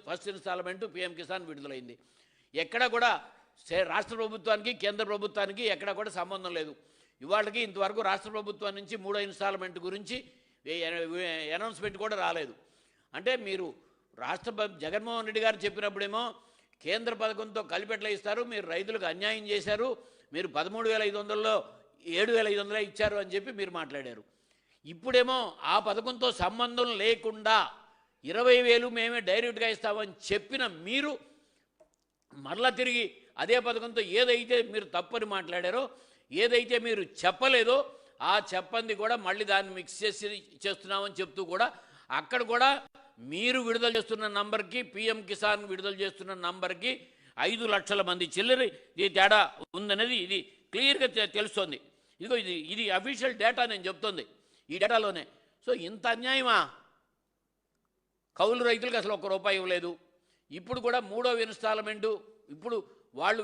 First instalment PM Kisan విడుదలైంది. ఎక్కడ కూడా రాష్ట్ర ప్రభుత్వానికి కేంద్ర ప్రభుత్వానికి ఎక్కడ కూడా సంబంధం లేదు. ఇవాళకి ఇంతవరకు రాష్ట్ర ప్రభుత్వం నుంచి 3వ ఇన్స్టాల్మెంట్ గురించి అనౌన్స్మెంట్ కూడా రాలేదు. అంటే మీరు జగన్మోహన్ రెడ్డి గారు చెప్పినప్పుడేమో కేంద్ర పథకంతో కలిపెట్లా ఇస్తారు, మీరు రైతులకు అన్యాయం చేశారు, మీరు 13,500లో 7,500 ఇచ్చారు అని చెప్పి మీరు మాట్లాడారు. ఇప్పుడేమో ఆ పథకంతో సంబంధం లేకుండా 20,000 మేమే డైరెక్ట్గా ఇస్తామని చెప్పిన మీరు మరలా తిరిగి అదే పథకంతో ఏదైతే మీరు తప్పని మాట్లాడారో, ఏదైతే మీరు చెప్పలేదో ఆ చెప్పంది కూడా మళ్ళీ దాన్ని మిక్స్ చేస్తున్నామని చెప్తూ కూడా అక్కడ కూడా మీరు విడుదల చేస్తున్న నంబర్కి పీఎం కిసాన్ విడుదల చేస్తున్న నంబర్కి 5 లక్షల మంది చిల్లరి తేడా ఉందనేది ఇది క్లియర్గా తెలుస్తోంది. ఇదిగో ఇది అఫీషియల్ డేటా నేను చెప్తుంది, ఈ డేటాలోనే. సో ఇంత అన్యాయమా? కౌలు రైతులకు అసలు ₹1 ఇవ్వలేదు. ఇప్పుడు కూడా 3వ ఇన్స్టాల్మెంటు ఇప్పుడు వాళ్ళు